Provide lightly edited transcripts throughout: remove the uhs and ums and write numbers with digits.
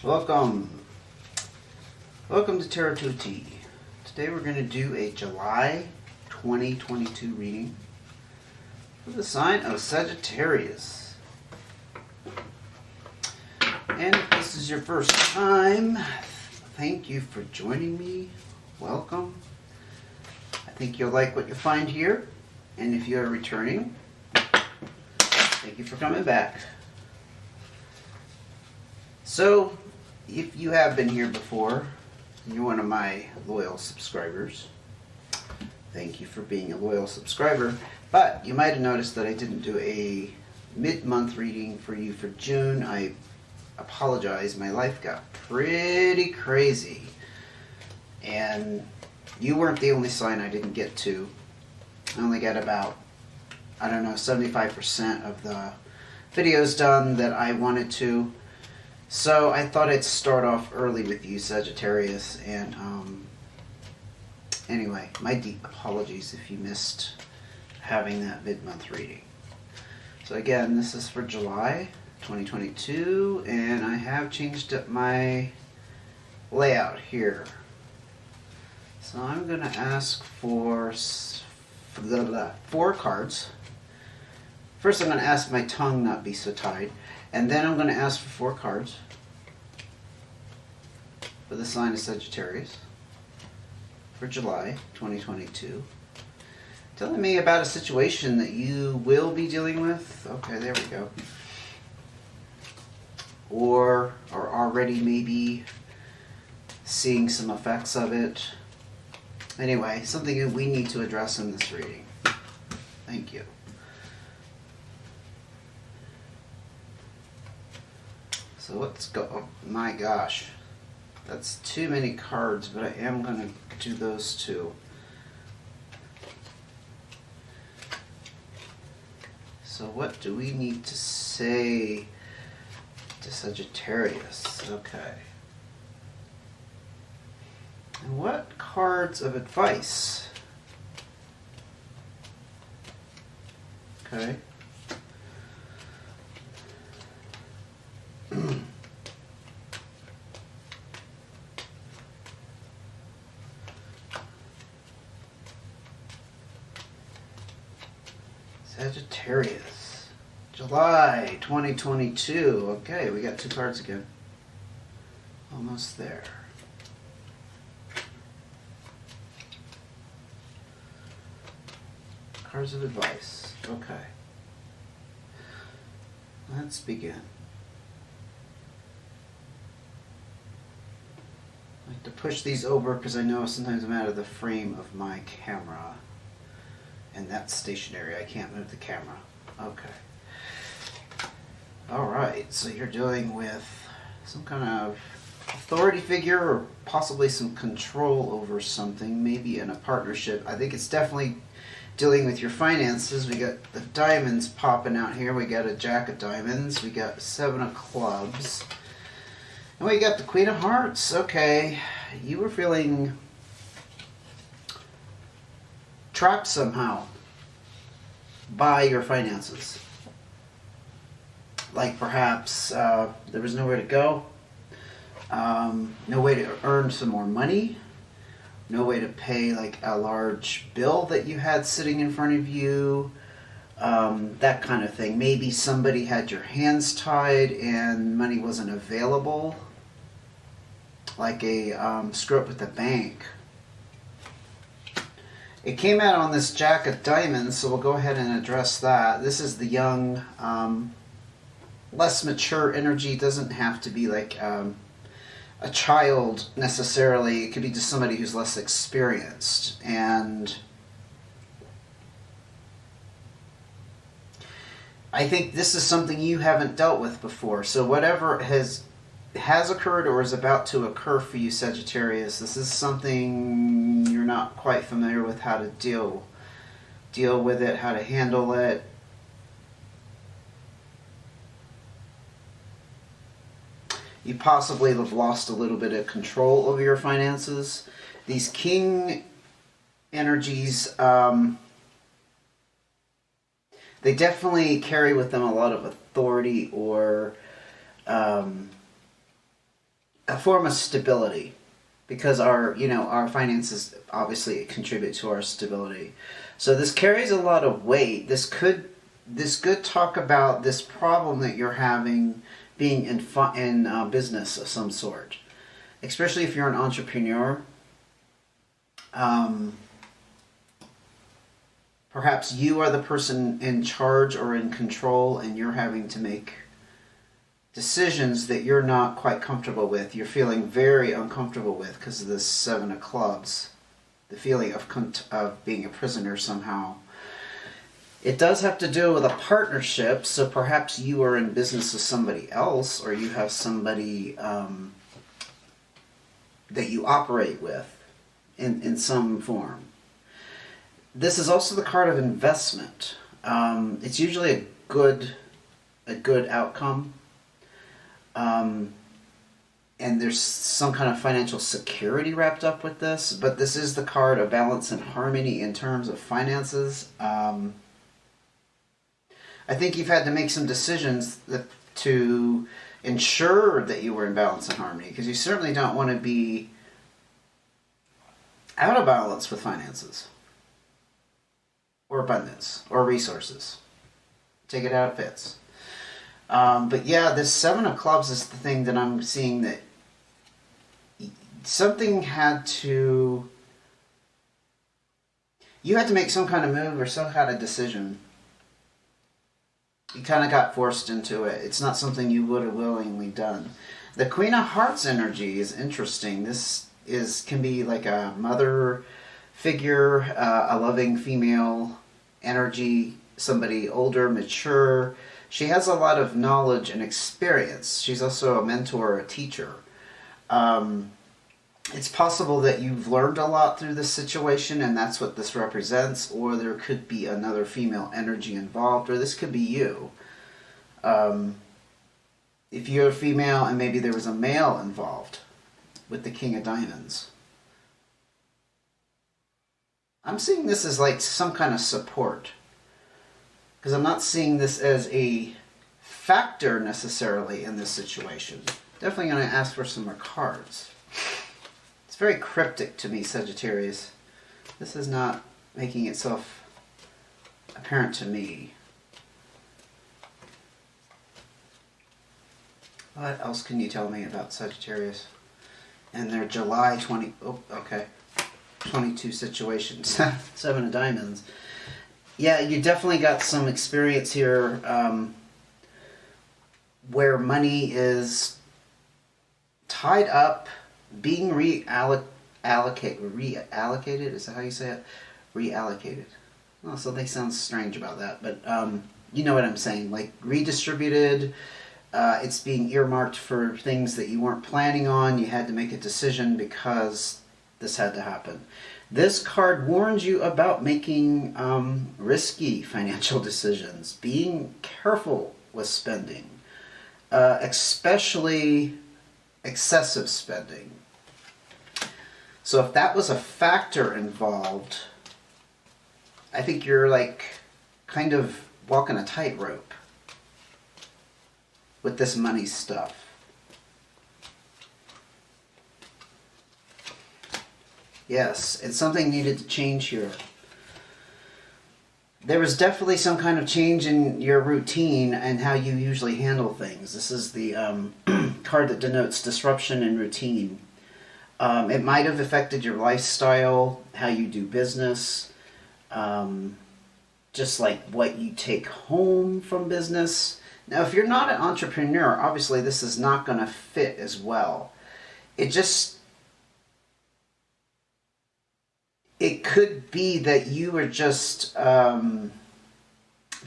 Welcome. Welcome to Tarot 2T. Today we're going to do a July 2022 reading for the sign of Sagittarius. And if this is your first time, thank you for joining me. Welcome. I think you'll like what you find here. And if you are returning, thank you for coming back. So, if you have been here before, you're one of my loyal subscribers. Thank you for being a loyal subscriber. But you might have noticed that I didn't do a mid-month reading for you for June. I apologize. My life got pretty crazy. And you weren't the only sign I didn't get to. I only got about, 75% of the videos done that I wanted to. So I thought I'd start off early with you, Sagittarius, and anyway, my deep apologies if you missed having that mid-month reading. So again, this is for July 2022, and I have changed up my layout here. So I'm going to ask for 4 cards. First I'm going to ask my tongue not be so tied. And then I'm going to ask for 4 cards for the sign of Sagittarius for July 2022. Telling me about a situation that you will be dealing with. Okay, there we go. Or are already maybe seeing some effects of it. Anyway, something that we need to address in this reading. Thank you. So let's go. Oh my gosh. That's too many cards, but I am going to do those two. So what do we need to say to Sagittarius? Okay. And what cards of advice? Okay. Sagittarius, July 2022. Okay, we got 2 cards again. Almost there. Cards of advice. Okay. Let's begin. I like to push these over because I know sometimes I'm out of the frame of my camera. And that's stationary. I can't move the camera. Okay. Alright, so you're dealing with some kind of authority figure or possibly some control over something, maybe in a partnership. I think it's definitely dealing with your finances. We got the diamonds popping out here. We got a Jack of Diamonds. We got 7 of Clubs. And we got the Queen of Hearts. Okay. You were feeling trapped somehow by your finances. Like perhaps there was nowhere to go, no way to earn some more money, no way to pay like a large bill that you had sitting in front of you, that kind of thing. Maybe somebody had your hands tied and money wasn't available, like a screw up with the bank. It came out on this Jack of Diamonds, so we'll go ahead and address that. This is the young, less mature energy. It doesn't have to be like a child necessarily. It could be just somebody who's less experienced. And I think this is something you haven't dealt with before. So whatever has occurred or is about to occur for you, Sagittarius, this is something you're not quite familiar with how to deal with it, how to handle it. You possibly have lost a little bit of control over your finances. These king energies, they definitely carry with them a lot of authority or a form of stability, because our finances obviously contribute to our stability. So this carries a lot of weight. This could talk about this problem that you're having being in business of some sort, especially if you're an entrepreneur. Perhaps you are the person in charge or in control, and you're having to make decisions that you're not quite comfortable with. You're feeling very uncomfortable with because of this Seven of Clubs, the feeling of being a prisoner somehow. It does have to do with a partnership, so perhaps you are in business with somebody else, or you have somebody that you operate with in some form. This is also the card of investment. It's usually a good outcome. And there's some kind of financial security wrapped up with this, but this is the card of balance and harmony in terms of finances. I think you've had to make some decisions to ensure that you were in balance and harmony, because you certainly don't want to be out of balance with finances, or abundance, or resources. Take it how it fits. But yeah, this Seven of Clubs is the thing that I'm seeing, that something you had to make some kind of move or some kind of decision. You kind of got forced into it. It's not something you would have willingly done. The Queen of Hearts energy is interesting. This can be like a mother figure, a loving female energy, somebody older, mature. She has a lot of knowledge and experience. She's also a mentor, a teacher. It's possible that you've learned a lot through this situation, and that's what this represents, or there could be another female energy involved, or this could be you. If you're a female and maybe there was a male involved with the King of Diamonds. I'm seeing this as like some kind of support, because I'm not seeing this as a factor necessarily in this situation. Definitely going to ask for some more cards. It's very cryptic to me, Sagittarius. This is not making itself apparent to me. What else can you tell me about Sagittarius and their July 22 situation? Seven of Diamonds. Yeah, you definitely got some experience here where money is tied up, being reallocated. Is that how you say it? Reallocated. Oh, something sounds strange about that, but you know what I'm saying. Like redistributed. It's being earmarked for things that you weren't planning on. You had to make a decision because this had to happen. This card warns you about making risky financial decisions, being careful with spending, especially excessive spending. So if that was a factor involved, I think you're like kind of walking a tightrope with this money stuff. Yes, and something needed to change here. There was definitely some kind of change in your routine and how you usually handle things. This is the card that denotes disruption in routine. It might have affected your lifestyle, how you do business, just like what you take home from business. Now, if you're not an entrepreneur, obviously this is not going to fit as well. It could be that you are just the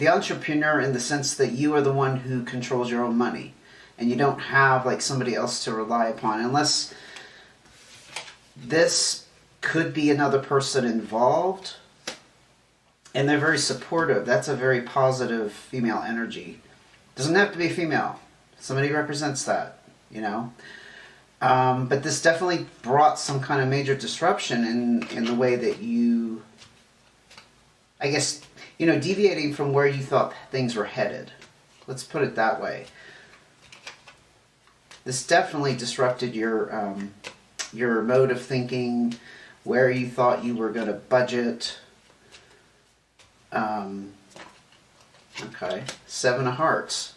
entrepreneur in the sense that you are the one who controls your own money, and you don't have like somebody else to rely upon, unless this could be another person involved, and they're very supportive. That's a very positive female energy. Doesn't have to be female. Somebody represents that, you know. But this definitely brought some kind of major disruption in the way that you, I guess, you know, deviating from where you thought things were headed. Let's put it that way. This definitely disrupted your mode of thinking, where you thought you were going to budget. Okay, 7 of Hearts.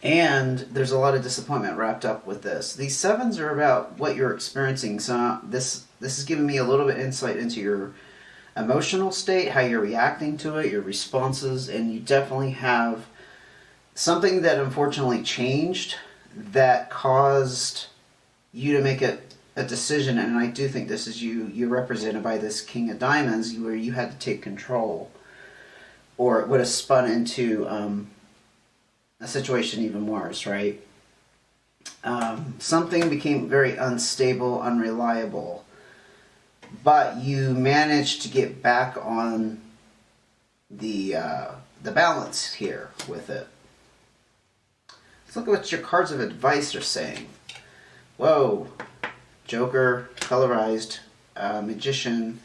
And there's a lot of disappointment wrapped up with this. These 7s are about what you're experiencing. So this is giving me a little bit insight into your emotional state, how you're reacting to it, your responses, and you definitely have something that unfortunately changed that caused you to make a decision. And I do think this is you're represented by this King of Diamonds, where you had to take control, or it would have spun into a situation even worse, right? Something became very unstable, unreliable, but you managed to get back on the balance here with it. Let's look at what your cards of advice are saying. Whoa, Joker, colorized, Magician.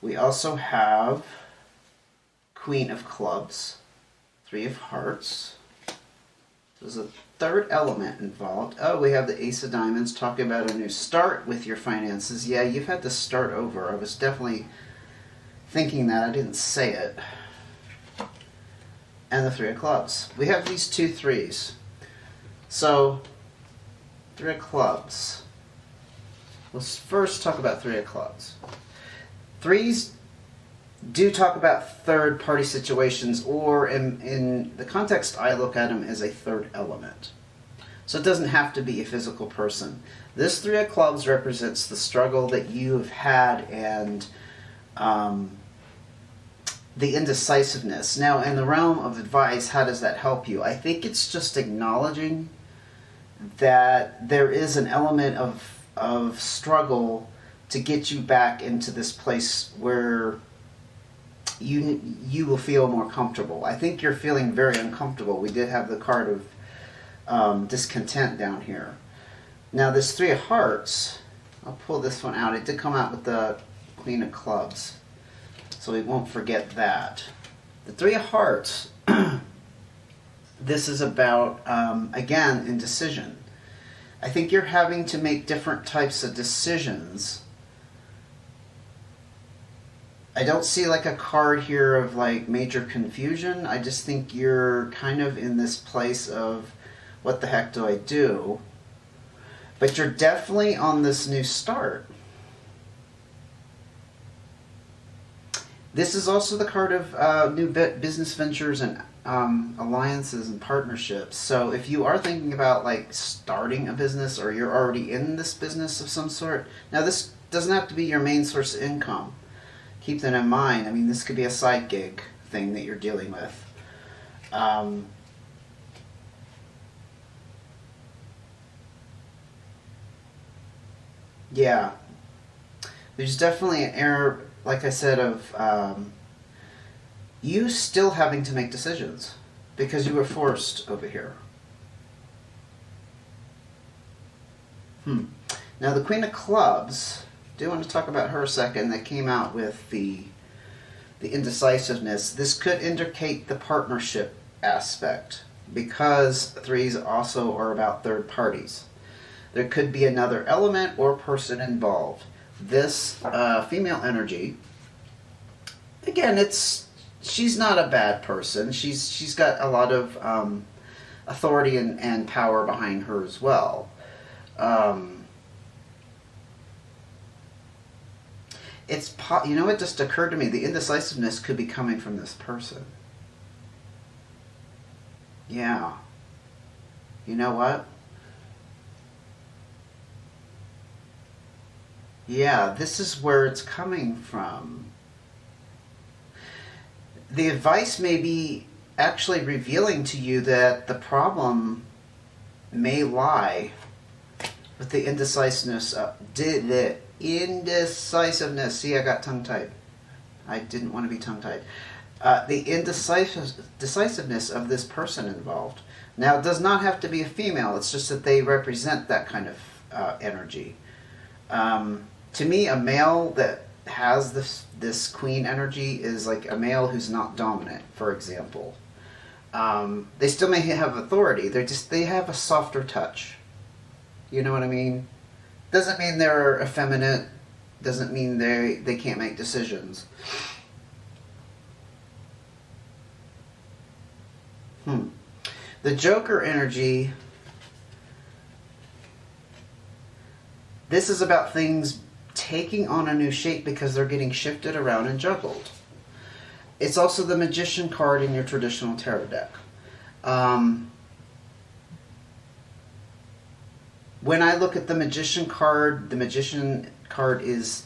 We also have Queen of Clubs, 3 of Hearts. There's a third element involved. Oh, we have the Ace of Diamonds, talking about a new start with your finances. Yeah, you've had to start over. I was definitely thinking that. I didn't say it. And the 3 of Clubs. We have these 2 3s. So, 3 of Clubs. Let's first talk about 3 of Clubs. 3s do talk about third-party situations, or in the context I look at them as a third element. So it doesn't have to be a physical person. This 3 of Clubs represents the struggle that you have had and the indecisiveness. Now, in the realm of advice, how does that help you? I think it's just acknowledging that there is an element of struggle to get you back into this place where you will feel more comfortable. I think you're feeling very uncomfortable. We did have the card of discontent down here. Now this 3 of Hearts, I'll pull this one out. It did come out with the Queen of Clubs, so we won't forget that. The 3 of Hearts, this is about, again, indecision. I think you're having to make different types of decisions. I don't see like a card here of like major confusion. I just think you're kind of in this place of, what the heck do I do? But you're definitely on this new start. This is also the card of new business ventures and alliances and partnerships. So if you are thinking about like starting a business, or you're already in this business of some sort, now this doesn't have to be your main source of income. Keep that in mind. I mean, this could be a side gig thing that you're dealing with. Yeah. There's definitely an error, like I said, of you still having to make decisions because you were forced over here. Now the Queen of Clubs, do want to talk about her a second, that came out with the indecisiveness. This could indicate the partnership aspect, because 3s also are about third parties. There could be another element or person involved. This female energy, again, she's not a bad person. She's got a lot of authority and power behind her as well. You know, it just occurred to me, the indecisiveness could be coming from this person. Yeah. You know what? Yeah, this is where it's coming from. The advice may be actually revealing to you that the problem may lie with the indecisiveness. See, I got tongue-tied. I didn't want to be tongue-tied. The indecisiveness of this person involved. Now, it does not have to be a female. It's just that they represent that kind of energy. To me, a male that has this queen energy is like a male who's not dominant, for example. They still may have authority. They have a softer touch. You know what I mean? Doesn't mean they're effeminate. Doesn't mean they can't make decisions. The Joker energy. This is about things taking on a new shape because they're getting shifted around and juggled. It's also the Magician card in your traditional tarot deck. When I look at the Magician card is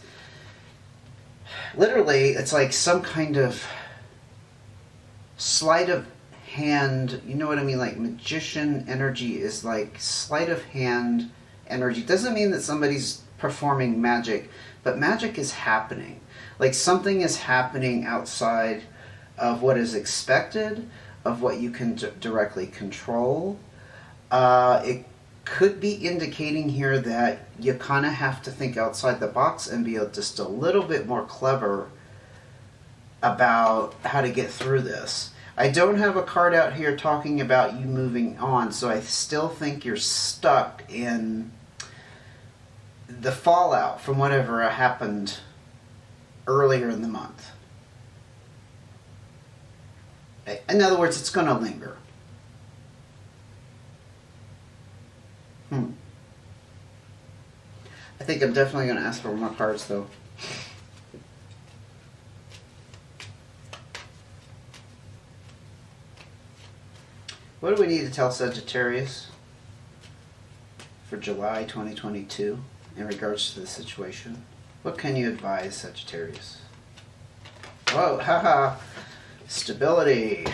literally, it's like some kind of sleight of hand. You know what I mean? Like Magician energy is like sleight of hand energy. Doesn't mean that somebody's performing magic, but magic is happening. Like something is happening outside of what is expected, of what you can directly control. It could be indicating here that you kind of have to think outside the box and be just a little bit more clever about how to get through this. I don't have a card out here talking about you moving on, so I still think you're stuck in the fallout from whatever happened earlier in the month. In other words, it's going to linger. I think I'm definitely going to ask for more cards, though. What do we need to tell Sagittarius for July 2022 in regards to the situation? What can you advise Sagittarius? Whoa, haha. Stability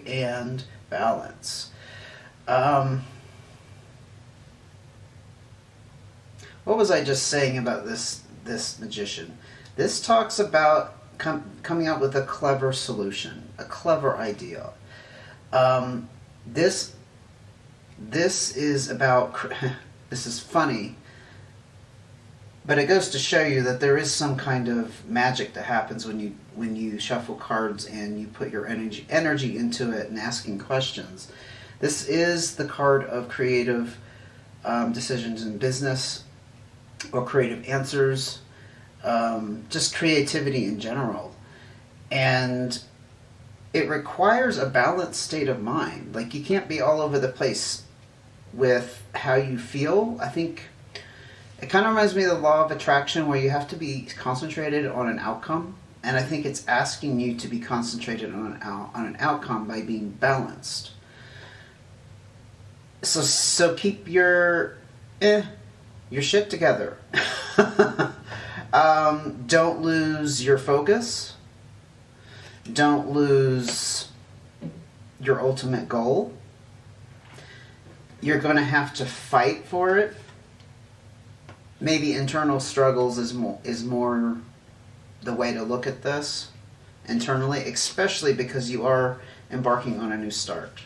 and balance. What was I just saying about this Magician? This talks about coming up with a clever solution, a clever idea. This is about, this is funny, but it goes to show you that there is some kind of magic that happens when you shuffle cards and you put your energy into it and asking questions. This is the card of creative decisions in business, or creative answers, just creativity in general. And it requires a balanced state of mind. Like, you can't be all over the place with how you feel. I think it kind of reminds me of the law of attraction, where you have to be concentrated on an outcome. And I think it's asking you to be concentrated on an outcome by being balanced. So keep your shit together. Don't lose your focus. Don't lose your ultimate goal. You're going to have to fight for it. Maybe internal struggles is more the way to look at this internally, especially because you are embarking on a new start.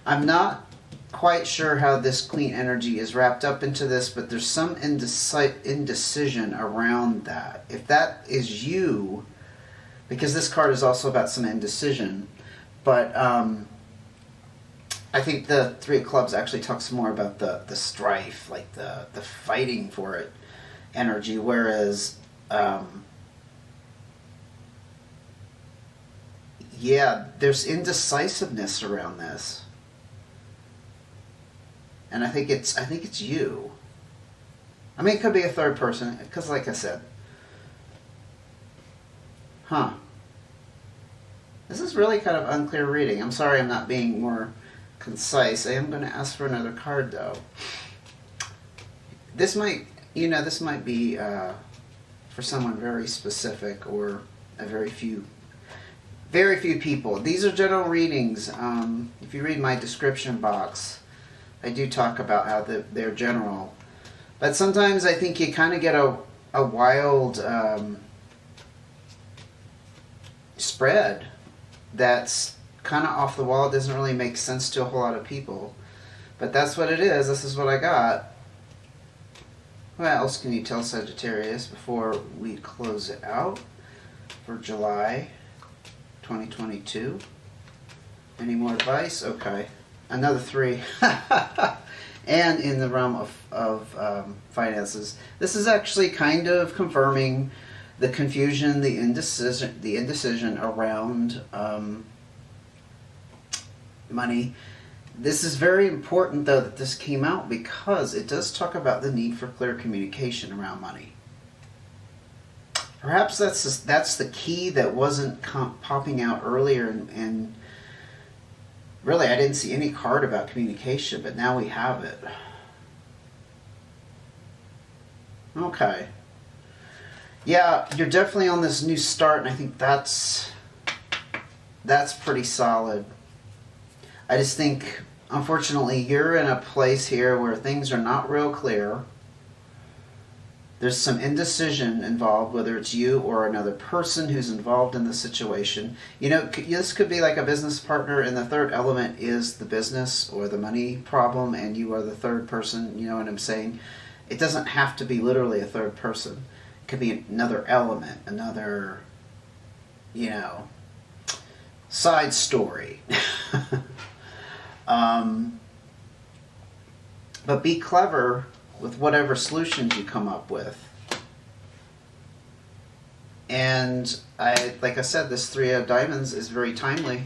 I'm not quite sure how this Queen energy is wrapped up into this, but there's some indecision around that. If that is you, because this card is also about some indecision, but I think the Three of Clubs actually talks more about the strife, like the fighting for it energy, whereas yeah, there's indecisiveness around this. And I think it's you. I mean, it could be a third person, because like I said. This is really kind of unclear reading. I'm sorry I'm not being more concise. I am going to ask for another card, though. This might be for someone very specific, or a very few people. These are general readings. If you read my description box, I do talk about how they're general. But sometimes I think you kind of get a wild spread that's kind of off the wall. It doesn't really make sense to a whole lot of people. But that's what it is. This is what I got. What else can you tell Sagittarius before we close it out for July 2022? Any more advice? Okay. Another 3. And in the realm of finances, this is actually kind of confirming the confusion, the indecision around money. This is very important, though, that this came out, because it does talk about the need for clear communication around money. Perhaps that's the key that wasn't popping out earlier, and really I didn't see any card about communication, but now we have it. Okay. Yeah, you're definitely on this new start, and I think that's pretty solid. I just think, unfortunately, you're in a place here where things are not real clear. There's some indecision involved, whether it's you or another person who's involved in the situation. You know, this could be like a business partner, and the third element is the business or the money problem, and you are the third person. You know what I'm saying? It doesn't have to be literally a third person. It could be another element, another, you know, side story. But be clever with whatever solutions you come up with. And like I said, this 3 of diamonds is very timely.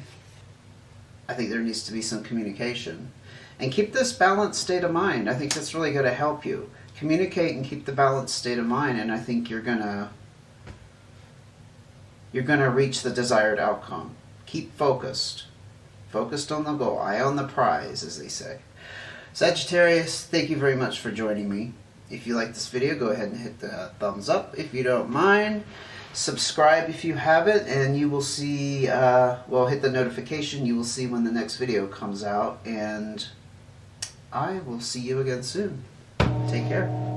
I think there needs to be some communication. And keep this balanced state of mind. I think that's really going to help you. Communicate and keep the balanced state of mind, and I think you're gonna reach the desired outcome. Keep focused. Focused on the goal. Eye on the prize, as they say. Sagittarius, thank you very much for joining me. If you like this video, go ahead and hit the thumbs up if you don't mind. Subscribe if you haven't, and you will see, well, hit the notification. You will see when the next video comes out, and I will see you again soon. Take care.